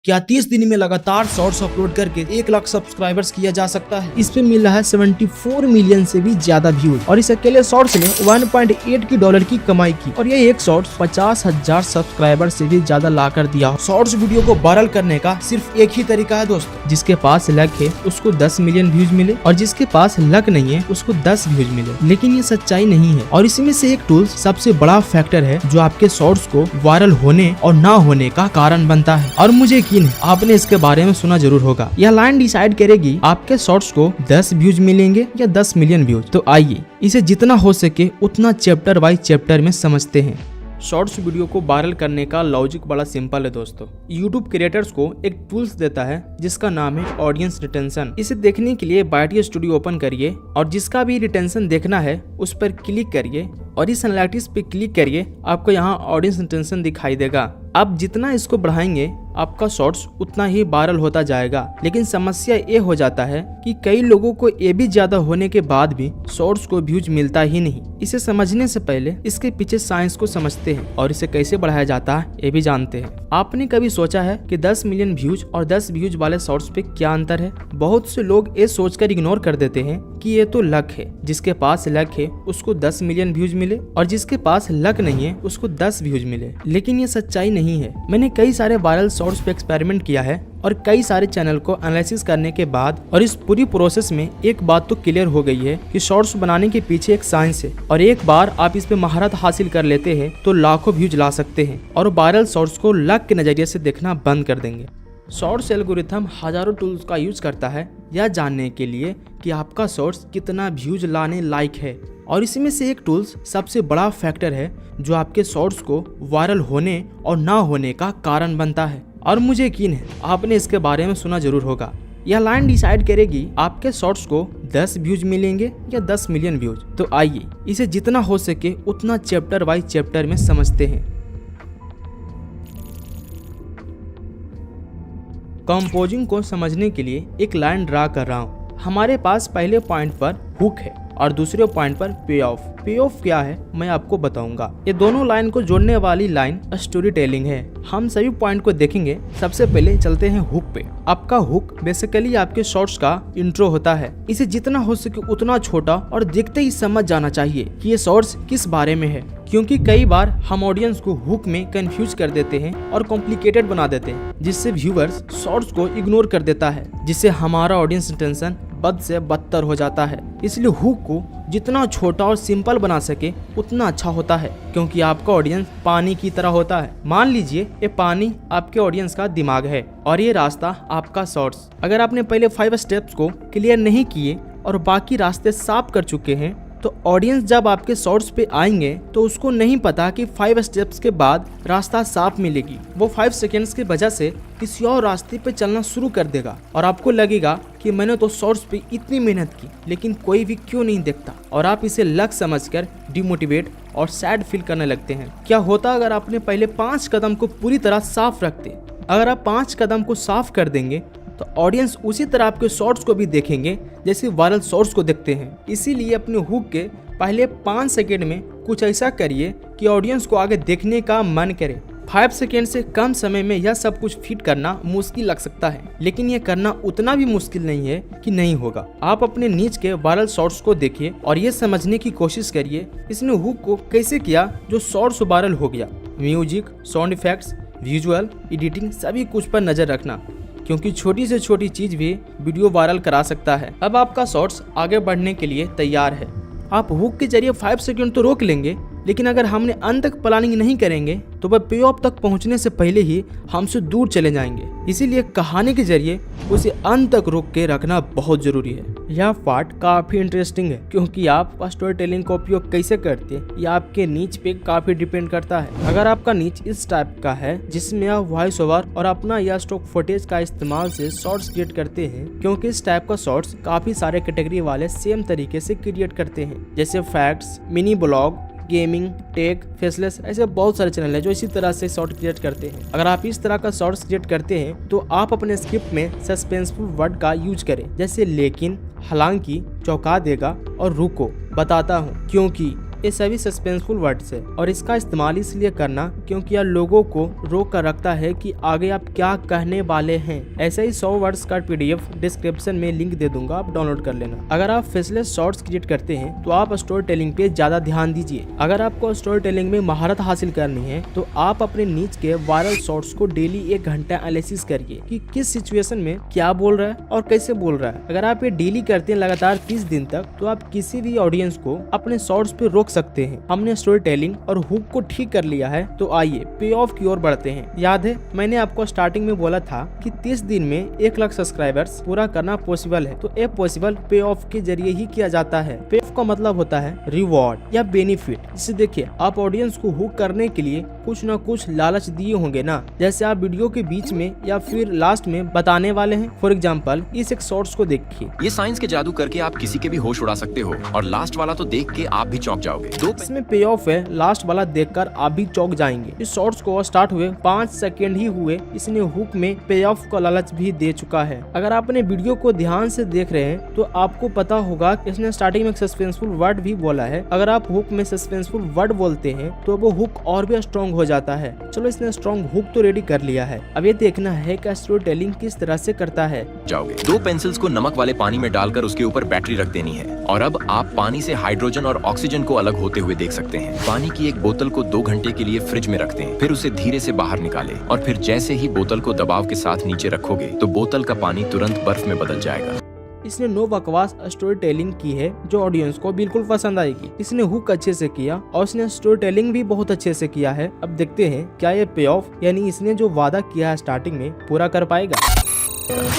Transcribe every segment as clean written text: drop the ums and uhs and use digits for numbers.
क्या 30 दिन में लगातार शॉर्ट्स अपलोड करके 1 लाख सब्सक्राइबर्स किया जा सकता है? इस पे मिल रहा है 74 मिलियन से भी ज्यादा व्यूज और इस अकेले शॉर्ट्स ने 1.8 की डॉलर की कमाई की और ये एक शॉर्ट्स 50,000 सब्सक्राइबर से भी ज्यादा ला कर दिया। शॉर्ट्स वीडियो को वायरल करने का सिर्फ एक ही तरीका है दोस्तों, जिसके पास लक है उसको 10 मिलियन व्यूज मिले और जिसके पास लक नहीं है उसको 10 व्यूज मिले। लेकिन ये सच्चाई नहीं है और इसमें से एक टूल सबसे बड़ा फैक्टर है जो आपके शॉर्ट्स को वायरल होने और ना होने का कारण बनता है। और मुझे आपने इसके बारे में सुना जरूर होगा। यह लाइन डिसाइड करेगी आपके शॉर्ट्स को 10 व्यूज मिलेंगे या 10 मिलियन व्यूज। तो आइए इसे जितना हो सके उतना चैप्टर वाइज चैप्टर में समझते हैं। शॉर्ट्स वीडियो को वायरल करने का लॉजिक बड़ा सिंपल है दोस्तों। यूट्यूब क्रिएटर्स को एक टूल्स देता है जिसका नाम है ऑडियंस रिटेंशन। इसे देखने के लिए बाइटी स्टूडियो ओपन करिए और जिसका भी रिटेंशन देखना है उस पर क्लिक करिए और इस एनालिटिक्स पे क्लिक करिए। आपको यहाँ ऑडियंस रिटेंशन दिखाई देगा। आप जितना इसको बढ़ाएंगे आपका शॉर्ट्स उतना ही वायरल होता जाएगा। लेकिन समस्या ये हो जाता है कि कई लोगों को ये भी ज्यादा होने के बाद भी शॉर्ट्स को व्यूज मिलता ही नहीं। इसे समझने से पहले इसके पीछे साइंस को समझते हैं और इसे कैसे बढ़ाया जाता है ये भी जानते हैं। आपने कभी सोचा है कि 10 मिलियन व्यूज और 10 व्यूज वाले शॉर्ट्स पे क्या अंतर है? बहुत से लोग ये सोचकर इग्नोर कर देते हैं कि ये तो लक है, जिसके पास लक है उसको 10 मिलियन व्यूज मिले और जिसके पास लक नहीं है उसको 10 व्यूज मिले। लेकिन ये सच्चाई नहीं है। मैंने कई सारे वायरल शॉर्ट्स पे एक्सपेरिमेंट किया है और कई सारे चैनल को एनालिसिस करने के बाद और इस पूरी प्रोसेस में एक बात तो क्लियर हो गई है कि शॉर्ट्स बनाने के पीछे एक साइंस है और एक बार आप इस पे महारत हासिल कर लेते हैं तो लाखों व्यूज ला सकते हैं और वायरल शॉर्ट्स को लक के नजरिए से देखना बंद कर देंगे। शॉर्ट्स एल्गोरिथम हजारों टूल्स का यूज करता है यह जानने के लिए कि आपका शॉर्ट्स कितना व्यूज लाने लायक है और इसमें से एक टूल्स सबसे बड़ा फैक्टर है जो आपके शॉर्ट्स को वायरल होने और ना होने का कारण बनता है। और मुझे यकीन है आपने इसके बारे में सुना जरूर होगा। यह लाइन डिसाइड करेगी आपके शॉर्ट्स को 10 व्यूज मिलेंगे या 10 मिलियन व्यूज। तो आइए इसे जितना हो सके उतना चैप्टर वाइज चैप्टर में समझते हैं। कंपोजिंग को समझने के लिए एक लाइन ड्रा कर रहा हूँ। हमारे पास पहले पॉइंट पर हुक है और दूसरे पॉइंट पर पे ऑफ। पे ऑफ क्या है मैं आपको बताऊंगा। ये दोनों लाइन को जोड़ने वाली लाइन स्टोरी टेलिंग है। हम सभी पॉइंट को देखेंगे। सबसे पहले चलते हैं हुक पे। आपका हुक बेसिकली आपके शॉर्ट्स का इंट्रो होता है। इसे जितना हो सके उतना छोटा और देखते ही समझ जाना चाहिए कि ये शॉर्ट्स किस बारे में है, क्योंकि कई बार हम ऑडियंस को हुक में कंफ्यूज कर देते हैं और कॉम्प्लिकेटेड बना देते हैं, जिससे व्यूअर्स शॉर्ट्स को इग्नोर कर देता है, जिससे हमारा ऑडियंस टेंशन बद से बदतर हो जाता है। इसलिए हुक को जितना छोटा और सिंपल बना सके उतना अच्छा होता है, क्योंकि आपका ऑडियंस पानी की तरह होता है। मान लीजिए ये पानी आपके ऑडियंस का दिमाग है और ये रास्ता आपका शॉर्ट्स। अगर आपने पहले 5 स्टेप्स को क्लियर नहीं किए और बाकी रास्ते साफ कर चुके हैं तो ऑडियंस जब आपके शॉर्ट्स पे आएंगे तो उसको नहीं पता कि 5 स्टेप्स के बाद रास्ता साफ मिलेगी। वो 5 सेकेंड्स की वजह से किसी और रास्ते पे चलना शुरू कर देगा और आपको लगेगा कि मैंने तो शॉर्ट्स पे इतनी मेहनत की लेकिन कोई भी क्यों नहीं देखता, और आप इसे लक समझकर डिमोटिवेट और सैड फील करने लगते हैं। क्या होता अगर आपने पहले 5 कदम को पूरी तरह साफ रखते? अगर आप 5 कदम को साफ कर देंगे तो ऑडियंस उसी तरह आपके शॉर्ट्स को भी देखेंगे जैसे वायरल शॉर्ट्स को देखते हैं। इसीलिए अपने हुक के पहले 5 सेकेंड में कुछ ऐसा करिए कि ऑडियंस को आगे देखने का मन करे। 5 सेकेंड से कम समय में यह सब कुछ फिट करना मुश्किल लग सकता है, लेकिन यह करना उतना भी मुश्किल नहीं है कि नहीं होगा। आप अपने नीच के वायरल शॉर्ट्स को देखिए और ये समझने की कोशिश करिए इसने हुक को कैसे किया जो शॉर्ट्स वायरल हो गया। Music, sound effects, visual, editing सभी कुछ पर नजर रखना, क्योंकि छोटी से छोटी चीज भी वीडियो वायरल करा सकता है। अब आपका शॉर्ट्स आगे बढ़ने के लिए तैयार है। आप हुक के जरिए 5 सेकंड तो रोक लेंगे, लेकिन अगर हमने अंत तक प्लानिंग नहीं करेंगे तो वह पे ऑफ तक पहुंचने से पहले ही हमसे दूर चले जाएंगे। इसीलिए कहानी के जरिए उसे अंत तक रोक के रखना बहुत जरूरी है। यह पार्ट काफी इंटरेस्टिंग है क्योंकि आप स्टोरी टेलिंग का उपयोग कैसे करते हैं यह आपके नीच पे काफी डिपेंड करता है। अगर आपका नीच इस टाइप का है जिसमें आप वॉइस ओवर और अपना या स्टॉक फुटेज का इस्तेमाल से शॉर्ट्स क्रिएट करते हैं, क्योंकि इस टाइप का शॉर्ट्स काफी सारे कैटेगरी वाले सेम तरीके से क्रिएट करते हैं, जैसे facts, mini blog, gaming, tech, faceless, ऐसे बहुत सारे चैनल हैं जो इसी तरह से शॉर्ट क्रिएट करते हैं। अगर आप इस तरह का शॉर्ट्स क्रिएट करते हैं तो आप अपने स्क्रिप्ट में सस्पेंसफुल वर्ड का यूज करें, जैसे लेकिन, हालांकि, चौंका देगा और रुको, बताता हूँ, क्योंकि, ये सभी सस्पेंसफुल वर्ड्स है और इसका इस्तेमाल इसलिए करना क्योंकि यह लोगों को रोक कर रखता है कि आगे आप क्या कहने वाले हैं। ऐसे ही 100 वर्ड्स का PDF डिस्क्रिप्शन में लिंक दे दूंगा, आप डाउनलोड कर लेना। अगर आप फेसलेस शॉर्ट्स क्रिएट करते हैं तो आप स्टोरी टेलिंग पे ज्यादा ध्यान दीजिए। अगर आपको स्टोरी टेलिंग में महारत हासिल करनी है तो आप अपने नीच के वायरल शॉर्ट्स को डेली 1 घंटा एनालिसिस करिए कि किस सिचुएशन में क्या बोल रहा है और कैसे बोल रहा है। अगर आप ये डेली करते हैं लगातार 30 दिन तक तो आप किसी भी ऑडियंस को अपने शॉर्ट्स पे रोक सकते हैं। हमने स्टोरी टेलिंग और हुक को ठीक कर लिया है तो आइए पे ऑफ की ओर बढ़ते हैं। याद है मैंने आपको स्टार्टिंग में बोला था कि 30 दिन में 1 लाख सब्सक्राइबर्स पूरा करना पॉसिबल है, तो ये पॉसिबल पे ऑफ के जरिए ही किया जाता है। पे ऑफ का मतलब होता है रिवॉर्ड या बेनिफिट। जिसे देखिए आप ऑडियंस को हुक करने के लिए कुछ न कुछ लालच दिए होंगे ना, जैसे आप वीडियो के बीच में या फिर लास्ट में बताने वाले हैं। फॉर एग्जाम्पल इस एक शॉर्ट्स को देखिए। ये साइंस के जादू करके आप किसी के भी होश उड़ा सकते हो और लास्ट वाला तो देख के आप भी चौंक जाओगे। इसमें पे ऑफ है, लास्ट वाला देखकर आप भी चौंक जाएंगे। इस शॉर्ट्स को स्टार्ट हुए 5 सेकंड ही हुए, इसने हुक में पे ऑफ का लालच भी दे चुका है। अगर आप अपने वीडियो को ध्यान से देख रहे हैं तो आपको पता होगा कि इसने स्टार्टिंग में एक सस्पेंसफुल वर्ड भी बोला है। अगर आप हुक में सस्पेंसफुल वर्ड बोलते हैं तो वो हुक और भी स्ट्रॉन्ग हो जाता है। चलो इसने स्ट्रॉन्ग हुक तो रेडी कर लिया है, अब ये देखना है कि स्टोरी टेलिंग किस तरह से करता है। जाओगे 2 पेंसिल्स को नमक वाले पानी में डालकर उसके ऊपर बैटरी रख देनी है और अब आप पानी से हाइड्रोजन और ऑक्सीजन को अलग होते हुए देख सकते हैं। पानी की एक बोतल को 2 घंटे के लिए फ्रिज में रख दें, फिर उसे धीरे से बाहर निकालें और फिर जैसे ही बोतल को दबाव के साथ नीचे रखोगे तो बोतल का पानी तुरंत बर्फ में बदल जाएगा। इसने नो बकवास स्टोरी टेलिंग की है जो ऑडियंस को बिल्कुल पसंद आएगी। इसने हुक अच्छे से किया और इसने स्टोरी टेलिंग भी बहुत अच्छे से किया है। अब देखते हैं क्या ये पे ऑफ यानी इसने जो वादा किया है स्टार्टिंग में पूरा कर पाएगा।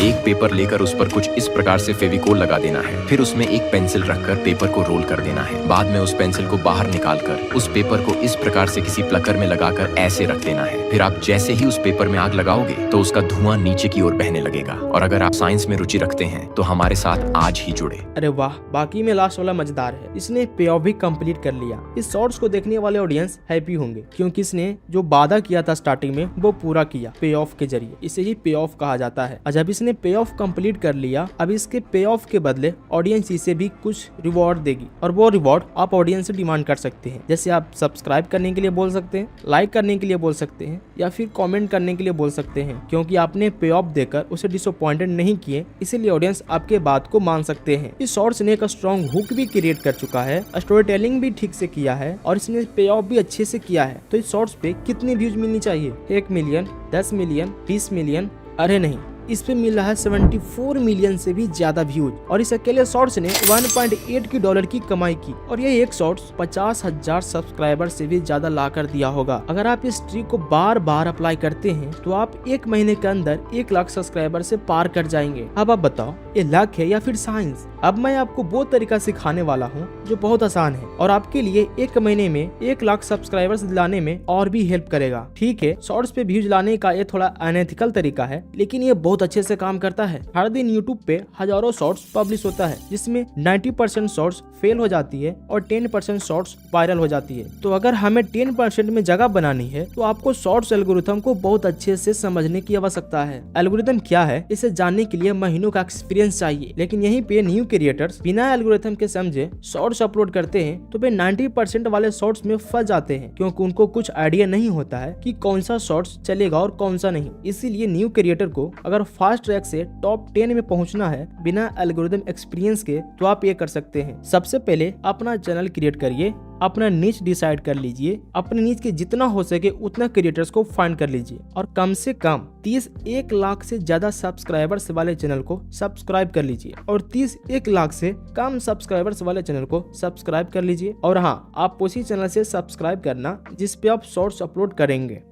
एक पेपर लेकर उस पर कुछ इस प्रकार से फेविकोल लगा देना है, फिर उसमें एक पेंसिल रखकर पेपर को रोल कर देना है। बाद में उस पेंसिल को बाहर निकालकर उस पेपर को इस प्रकार से किसी प्लकर में लगाकर ऐसे रख देना है। फिर आप जैसे ही उस पेपर में आग लगाओगे तो उसका धुआं नीचे की ओर बहने लगेगा। और अगर आप साइंस में रुचि रखते हैं तो हमारे साथ आज ही जुड़े। अरे वाह, बाकी में लास्ट वाला मजेदार है। इसने पे ऑफ भी कंप्लीट कर लिया। इस शॉर्ट्स को देखने वाले ऑडियंस हैप्पी होंगे क्योंकि इसने जो वादा किया था स्टार्टिंग में वो पूरा किया पे ऑफ के जरिए। इसे ही पे ऑफ कहा जाता है। जब इसने पे ऑफ कंप्लीट कर लिया, अब इसके पे ऑफ के बदले ऑडियंस इसे भी कुछ रिवॉर्ड देगी और वो रिवॉर्ड आप ऑडियंस से डिमांड कर सकते हैं। जैसे आप सब्सक्राइब करने के लिए बोल सकते हैं, लाइक करने के लिए बोल सकते हैं या फिर कमेंट करने के लिए बोल सकते हैं। क्योंकि आपने पे ऑफ देकर उसे डिसअपॉइंटेड नहीं किए, इसीलिए ऑडियंस आपके बात को मान सकते हैं। इस शॉर्ट्स ने एक स्ट्रॉन्ग हुक भी क्रिएट कर चुका है, स्टोरी टेलिंग भी ठीक से किया है और इसने पे ऑफ भी अच्छे से किया है। तो इस शॉर्ट्स पे कितनी व्यूज मिलनी चाहिए? 1 मिलियन, 10 मिलियन, 20 मिलियन? अरे नहीं, इस पे मिल रहा है 74 मिलियन से भी ज्यादा व्यूज और इस अकेले शॉर्ट्स ने $1.8 की कमाई की और ये एक शॉर्ट्स 50,000 सब्सक्राइबर से भी ज्यादा ला कर दिया होगा। अगर आप इस ट्रिक को बार बार अप्लाई करते हैं तो आप 1 महीने के अंदर 1 लाख सब्सक्राइबर से पार कर जाएंगे। अब आप बताओ ये लक है या फिर साइंस? अब मैं आपको वो तरीका सिखाने वाला हूँ जो बहुत आसान है और आपके लिए 1 महीने में 1 लाख सब्सक्राइबर्स दिलाने में और भी हेल्प करेगा। ठीक है, शॉर्ट्स पे व्यूज लाने का ये थोड़ा अनएथिकल तरीका है, लेकिन ये बहुत अच्छे से काम करता है। हर दिन यूट्यूब पे हजारों शॉर्ट्स पब्लिश होता है जिसमें 90% शॉर्ट्स फेल हो जाती है और 10% शॉर्ट्स वायरल हो जाती है। तो अगर हमें 10% में जगह बनानी है तो आपको शॉर्ट्स एल्गोरिथम को बहुत अच्छे से समझने की आवश्यकता है। एल्गोरिथम क्या है इसे जानने के लिए महीनों का एक्सपीरियंस चाहिए, लेकिन यहीं पे न्यू क्रिएटर्स बिना एल्गोरिथम के समझे शॉर्ट्स अपलोड करते हैं तो वे 90% वाले शॉर्ट्स में फंस जाते हैं क्योंकि उनको कुछ आइडिया नहीं होता है कि कौन सा शॉर्ट्स चलेगा और कौन सा नहीं। इसीलिए न्यू क्रिएटर को अगर फास्ट ट्रैक से टॉप 10 में पहुंचना है बिना एल्गोरिथम एक्सपीरियंस के तो आप ये कर सकते हैं। सबसे पहले अपना चैनल क्रिएट करिए, अपना नीच डिसाइड कर लीजिए, अपने नीच के जितना हो सके उतना क्रिएटर्स को फाइंड कर लीजिए और कम से कम 1 लाख से ज्यादा सब्सक्राइबर्स वाले चैनल को सब्सक्राइब कर लीजिए और 1 लाख से कम सब्सक्राइबर्स वाले चैनल को सब्सक्राइब कर लीजिए। और हाँ, आप उसी चैनल से सब्सक्राइब करना जिस पे आप शॉर्ट्स अपलोड करेंगे।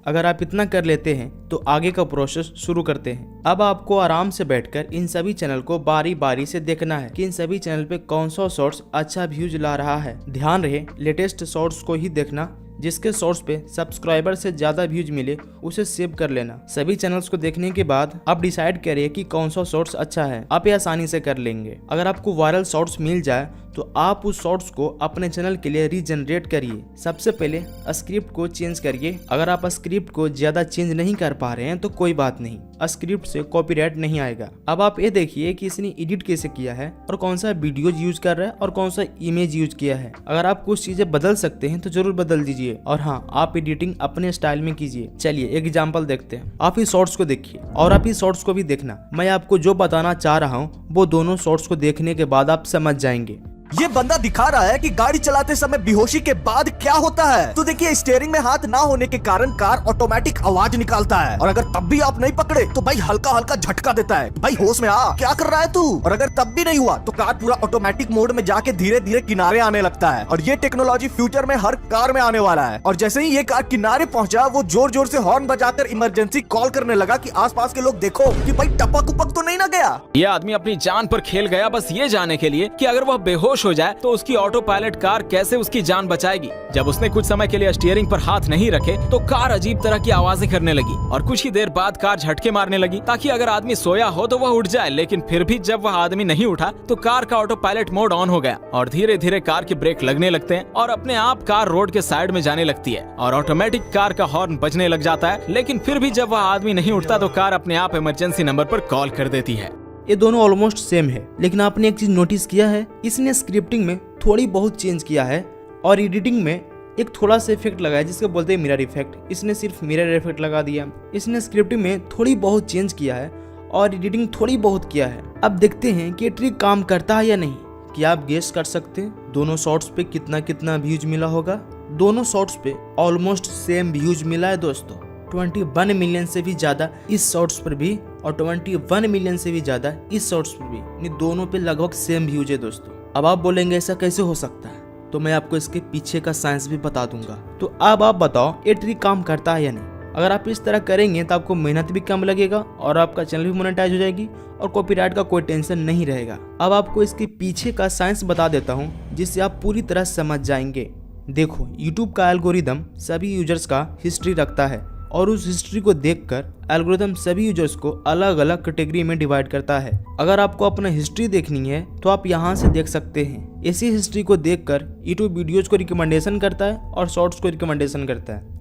अगर आप इतना कर लेते हैं तो आगे का प्रोसेस शुरू करते हैं। अब आपको आराम से बैठकर इन सभी चैनल को बारी बारी से देखना है कि इन सभी चैनल पे कौन सा शॉर्ट्स अच्छा व्यूज ला रहा है। ध्यान रहे लेटेस्ट शॉर्ट्स को ही देखना, जिसके शॉर्ट्स पे सब्सक्राइबर से ज्यादा व्यूज मिले उसे सेव कर लेना। सभी चैनल्स को देखने के बाद आप डिसाइड करिए कि कौन सा शॉर्ट्स अच्छा है, आप ये आसानी से कर लेंगे। अगर आपको वायरल शॉर्ट्स मिल जाए तो आप उस शॉर्ट्स को अपने चैनल के लिए रीजनरेट करिए। सबसे पहले स्क्रिप्ट को चेंज करिए। अगर आप स्क्रिप्ट को ज्यादा चेंज नहीं कर पा रहे हैं तो कोई बात नहीं, स्क्रिप्ट से कॉपीराइट नहीं आएगा। अब आप ये देखिए कि इसने एडिट कैसे किया है और कौन सा वीडियोज यूज कर रहा है और कौन सा इमेज यूज किया है। अगर आप कुछ चीजें बदल सकते हैं तो जरूर बदल दीजिए। और हाँ, आप एडिटिंग अपने स्टाइल में कीजिए। चलिए एक एग्जांपल देखते हैं। आप इस शॉर्ट्स को देखिए और आप इस शॉर्ट्स को भी देखना। मैं आपको जो बताना चाह रहा हूँ वो दोनों शॉर्ट्स को देखने के बाद आप समझ जाएंगे। ये बंदा दिखा रहा है कि गाड़ी चलाते समय बेहोशी के बाद क्या होता है। तो देखिए, स्टीयरिंग में हाथ ना होने के कारण कार ऑटोमेटिक आवाज निकालता है, और अगर तब भी आप नहीं पकड़े तो भाई हल्का हल्का झटका देता है, भाई होश में आ, क्या कर रहा है तू। और अगर तब भी नहीं हुआ तो कार पूरा ऑटोमेटिक मोड में जाके धीरे धीरे किनारे आने लगता है। और ये टेक्नोलॉजी फ्यूचर में हर कार में आने वाला है। और जैसे ही ये कार किनारे पहुंचा, वो जोर जोर से हॉर्न बजाकर इमरजेंसी कॉल करने लगा कि आसपास के लोग देखो कि भाई टपक उपक तो नहीं ना गया। ये आदमी अपनी जान पर खेल गया बस ये जानने के लिए कि अगर वह बेहोश हो जाए तो उसकी ऑटो पायलट कार कैसे उसकी जान बचाएगी। जब उसने कुछ समय के लिए स्टीयरिंग पर हाथ नहीं रखे तो कार अजीब तरह की आवाजें करने लगी और कुछ ही देर बाद कार झटके मारने लगी ताकि अगर आदमी सोया हो तो वह उठ जाए। लेकिन फिर भी जब वह आदमी नहीं उठा तो कार का ऑटो पायलट मोड ऑन हो गया और धीरे धीरे कार के ब्रेक लगने लगते हैं और अपने आप कार रोड के साइड में जाने लगती है और ऑटोमेटिक कार का हॉर्न बजने लग जाता है। लेकिन फिर भी जब वह आदमी नहीं उठता तो कार अपने आप इमरजेंसी नंबर पर कॉल कर देती है। ये दोनों ऑलमोस्ट सेम है, लेकिन आपने एक चीज नोटिस किया है, इसने स्क्रिप्टिंग में थोड़ी बहुत चेंज किया है और एडिटिंग में एक थोड़ा सा इफेक्ट लगाया जिसको बोलते हैं मिरर इफेक्ट। इसने सिर्फ मिरर इफेक्ट लगा दिया। इसने स्क्रिप्टिंग में थोड़ी बहुत चेंज किया है और एडिटिंग थोड़ी बहुत किया है। अब देखते हैं कि ट्रिक काम करता है या नहीं। क्या आप गेस कर सकते हैं दोनों शॉर्ट्स पे कितना कितना व्यूज मिला होगा? दोनों शॉर्ट्स पे ऑलमोस्ट सेम व्यूज मिला है दोस्तों। 21 मिलियन से भी ज्यादा इस शॉर्ट्स पर भी और 21 मिलियन से भी ज्यादा इस शॉर्ट्स पर भी, इन दोनों पे लगभग सेम व्यूज है दोस्तों। अब आप बोलेंगे ऐसा कैसे हो सकता है, तो मैं आपको इसके पीछे का साइंस भी बता दूंगा। तो अब आप बताओ ये ट्रिक काम करता है या नहीं। अगर आप इस तरह करेंगे तो आपको मेहनत भी कम लगेगा और आपका चैनल भी मोनेटाइज हो जाएगी और कॉपीराइट का कोई टेंशन नहीं रहेगा। अब आपको इसके पीछे का साइंस बता देता हूँ जिससे आप पूरी तरह समझ जाएंगे। देखो, यूट्यूब का एल्गोरिदम सभी यूजर्स का हिस्ट्री रखता है और उस हिस्ट्री को देखकर एल्गोरिथम सभी यूजर्स को अलग अलग कैटेगरी में डिवाइड करता है। अगर आपको अपना हिस्ट्री देखनी है तो आप यहाँ से देख सकते हैं। इसी हिस्ट्री को देखकर यूट्यूब वीडियोज को रिकमेंडेशन करता है और शॉर्ट्स को रिकमेंडेशन करता है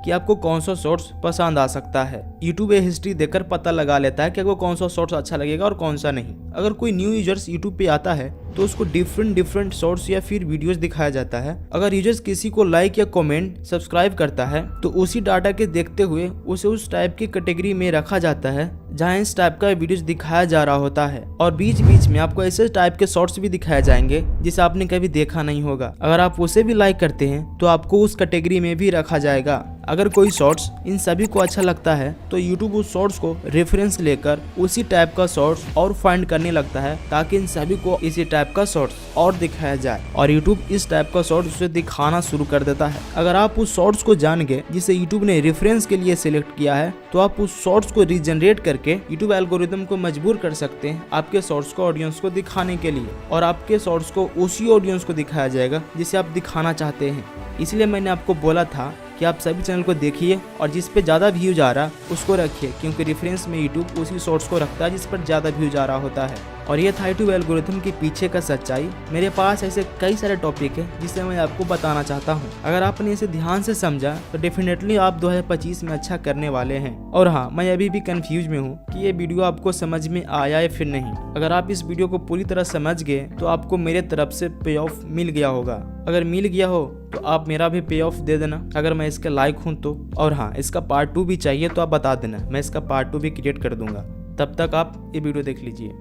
कि आपको कौन सा शॉर्ट्स पसंद आ सकता है। यूट्यूब ये हिस्ट्री देखकर पता लगा लेता है कि आपको कौन सा शॉर्ट्स अच्छा लगेगा और कौन सा नहीं। अगर कोई न्यू यूजर्स यूट्यूब पे आता है तो उसको डिफरेंट शॉर्ट्स या फिर वीडियोस दिखाया जाता है। अगर यूजर्स किसी को लाइक या कमेंट सब्सक्राइब करता है तो उसी डाटा के देखते हुए उसे उस टाइप की कैटेगरी में रखा जाता है जहाँ इस टाइप का वीडियोस दिखाया जा रहा होता है। और बीच बीच में आपको ऐसे टाइप के शॉर्ट्स भी दिखाए जाएंगे जिसे आपने कभी देखा नहीं होगा। अगर आप उसे भी लाइक करते हैं तो आपको उस कैटेगरी में भी रखा जाएगा। अगर कोई शॉर्ट्स इन सभी को अच्छा लगता है तो यूट्यूब उस शॉर्ट्स को रेफरेंस लेकर उसी टाइप का शॉर्ट्स और फाइंड करने लगता है ताकि इन सभी को इसी टाइप का शॉर्ट्स और दिखाया जाए और यूट्यूब इस टाइप का शॉर्ट्स उसे दिखाना शुरू कर देता है। अगर आप उस शॉर्ट्स को जान गए जिसे यूट्यूब ने रेफरेंस के लिए सिलेक्ट किया है तो आप उस शॉर्ट्स को रीजनरेट करके यूट्यूब एल्गोरिथम को मजबूर कर सकते हैं आपके शॉर्ट्स को ऑडियंस को दिखाने के लिए और आपके शॉर्ट्स को उसी ऑडियंस को दिखाया जाएगा जिसे आप दिखाना चाहते हैं। इसलिए मैंने आपको बोला था कि आप सभी चैनल को देखिए और जिस पे ज़्यादा व्यूज आ रहा उसको रखिए, क्योंकि रेफरेंस में यूट्यूब उसी शॉर्ट्स को रखता है जिस पर ज़्यादा व्यूज आ रहा होता है। और ये था यूट्यूब एल्गोरिथम के पीछे का सच्चाई। मेरे पास ऐसे कई सारे टॉपिक है जिसे मैं आपको बताना चाहता हूँ। अगर आपने इसे ध्यान से समझा तो डेफिनेटली आप 2025 में अच्छा करने वाले हैं। और हाँ, मैं अभी भी कंफ्यूज में हूँ कि ये वीडियो आपको समझ में आया है फिर नहीं। अगर आप इस वीडियो को पूरी तरह समझ गए तो आपको मेरे तरफ से पे ऑफ मिल गया होगा। अगर मिल गया हो तो आप मेरा भी पे ऑफ दे देना अगर मैं इसके लायक हूँ तो। और हाँ, इसका पार्ट 2 भी चाहिए तो आप बता देना, मैं इसका पार्ट 2 भी क्रिएट कर दूंगा। तब तक आप ये वीडियो देख लीजिए।